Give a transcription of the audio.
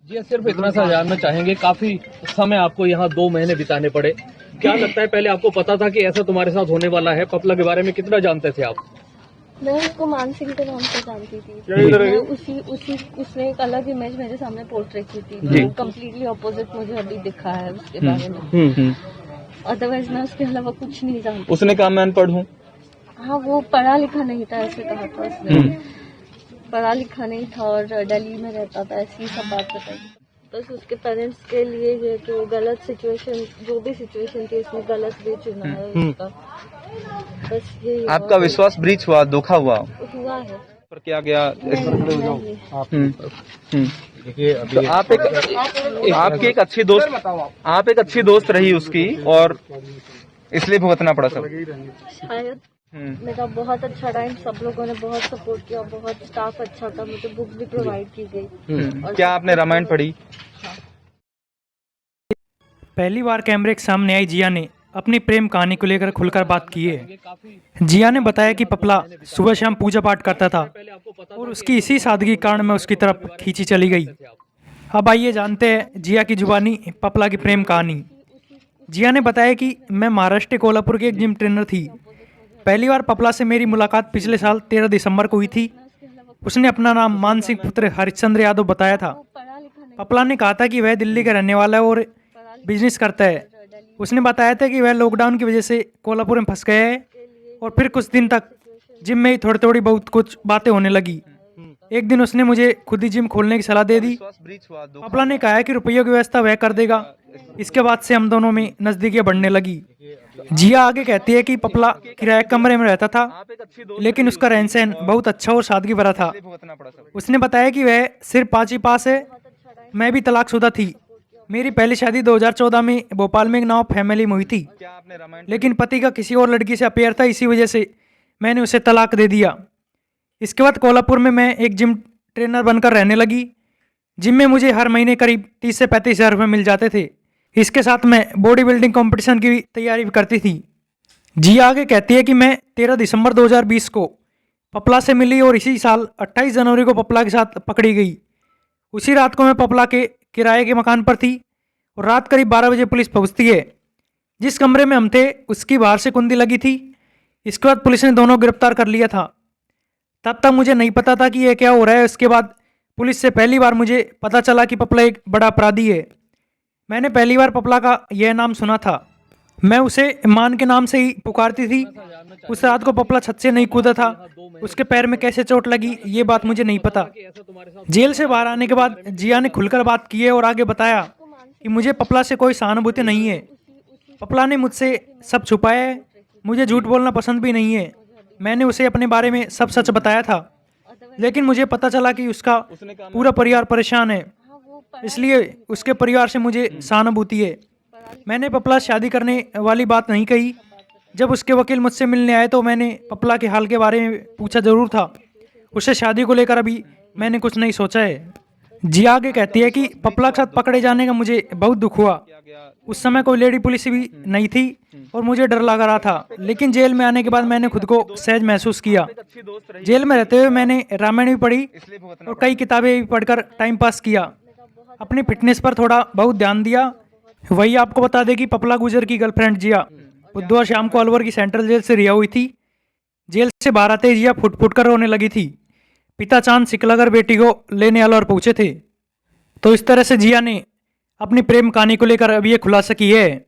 जी सिर्फ इतना सा जानना चाहेंगे, काफी समय आपको यहाँ 2 महीने बिताने पड़े, क्या लगता है पहले आपको पता था कि ऐसा तुम्हारे साथ होने वाला है? पपला के बारे में कितना जानते थे आप? मैं उसको मानसिंह के नाम से जानती थी। मैं उसने एक अलग इमेज मेरे सामने पोर्ट्रेट की थी, जो कम्प्लीटली ऑपोजिट मुझे अभी दिखा है उसके बारे में। अदरवाइज मैं उसके अलावा कुछ नहीं जानती। उसने कहा मैं अनपढ़ हूँ। हाँ, वो पढ़ा लिखा नहीं था, ऐसे कहा था उसने। पढ़ा लिखा नहीं था और दिल्ली में रहता था, ऐसी सब बात बताई। बस उसके पेरेंट्स के लिए ये कि वो गलत सिचुएशन, जो भी सिचुएशन थी उसमें गलत भी चुना है उसका। बस यही आपका विश्वास ब्रीच हुआ, धोखा हुआ है। पर क्या गया? देखिए तो आप एक अच्छी दोस्त रही उसकी और इसलिए भुगतना पड़ा सब। शायद मेरा बहुत अच्छा टाइम, सब लोगों ने बहुत सपोर्ट किया, बहुत स्टाफ अच्छा था, मुझे बुक्स भी प्रोवाइड की गई। और क्या आपने रामायण पढ़ी? पहली बार कैमरे के सामने आई जिया ने अपनी प्रेम कहानी को लेकर खुलकर बात की है। जिया ने बताया कि पपला सुबह शाम पूजा पाठ करता था और उसकी इसी सादगी के कारण मैं उसकी तरफ खींची चली गई। अब आइए जानते हैं जिया की जुबानी पपला की प्रेम कहानी। जिया ने बताया कि मैं महाराष्ट्र कोल्हापुर के एक जिम ट्रेनर थी। पहली बार पपला से मेरी मुलाकात पिछले साल 13 दिसंबर को हुई थी। उसने अपना नाम मानसिंह पुत्र हरिश्चंद्र यादव बताया था। पपला ने कहा था कि वह दिल्ली का रहने वाला है और बिजनेस करता है। उसने बताया था कि वह लॉकडाउन की वजह से कोल्हापुर में फंस गया है और फिर कुछ दिन तक जिम में ही थोड़ी बहुत कुछ बातें होने लगी। एक दिन उसने मुझे खुद ही जिम खोलने की सलाह दे दी। पपला ने कहा कि रुपयों की व्यवस्था वह कर देगा। इसके बाद से हम दोनों में नजदीकियां बढ़ने लगी। जिया आगे कहती है कि पपला किराए कमरे में रहता था, लेकिन उसका रहन सहन बहुत अच्छा और सादगी भरा था। उसने बताया कि वह सिर्फ 5वीं पास है। मैं भी तलाकशुदा थी। मेरी पहली शादी 2014 में भोपाल में एक नॉ फैमिली में हुई थी, लेकिन पति का किसी और लड़की से अफेयर था, इसी वजह से मैंने उसे तलाक दे दिया। इसके बाद कोल्हापुर में मैं एक जिम ट्रेनर बनकर रहने लगी। जिम में मुझे हर महीने करीब 30 से 35 हज़ार रुपये मिल जाते थे। इसके साथ मैं बॉडी बिल्डिंग कंपटीशन की भी तैयारी भी करती थी। जिया आगे कहती है कि मैं 13 दिसंबर 2020 को पपला से मिली और इसी साल 28 जनवरी को पपला के साथ पकड़ी गई। उसी रात को मैं पपला के किराए के मकान पर थी और रात करीब 12 बजे पुलिस पहुंचती है। जिस कमरे में हम थे उसकी बाहर से कुंडी लगी थी। इसके बाद पुलिस ने दोनों गिरफ्तार कर लिया था। तब तक मुझे नहीं पता था कि यह क्या हो रहा है। उसके बाद पुलिस से पहली बार मुझे पता चला कि पपला एक बड़ा अपराधी है। मैंने पहली बार पपला का यह नाम सुना था। मैं उसे मान के नाम से ही पुकारती थी। उस रात को पपला छत से नहीं कूदा था। उसके पैर में कैसे चोट लगी ये बात मुझे नहीं पता। जेल से बाहर आने के बाद जिया ने खुलकर बात की है और आगे बताया कि मुझे पपला से कोई सहानुभूति नहीं है। पपला ने मुझसे सब छुपाया है। मुझे झूठ बोलना पसंद भी नहीं है। मैंने उसे अपने बारे में सब सच बताया था, लेकिन मुझे पता चला कि उसका पूरा परिवार परेशान है, इसलिए उसके परिवार से मुझे सहानुभूति है। मैंने पपला से शादी करने वाली बात नहीं कही। जब उसके वकील मुझसे मिलने आए तो मैंने पपला के हाल के बारे में पूछा जरूर था। उससे शादी को लेकर अभी मैंने कुछ नहीं सोचा है। जिया आगे कहती है कि पपला के साथ पकड़े जाने का मुझे बहुत दुख हुआ। उस समय कोई लेडी पुलिस भी नहीं थी और मुझे डर लग रहा था, लेकिन जेल में आने के बाद मैंने खुद को सहज महसूस किया। जेल में रहते हुए मैंने रामायण भी पढ़ी और कई किताबें भी पढ़कर टाइम पास किया। अपनी फिटनेस पर थोड़ा बहुत ध्यान दिया। वही आपको बता दें कि पपला गुजर की गर्लफ्रेंड जिया बुधवार शाम को अलवर की सेंट्रल जेल से रिहा हुई थी। जेल से बाहर आते ही जिया फुट फुट कर रोने लगी थी। पिता चांद सिकलागर बेटी को लेने अलवर पहुंचे थे। तो इस तरह से जिया ने अपनी प्रेम कहानी को लेकर अब ये खुलासा की है।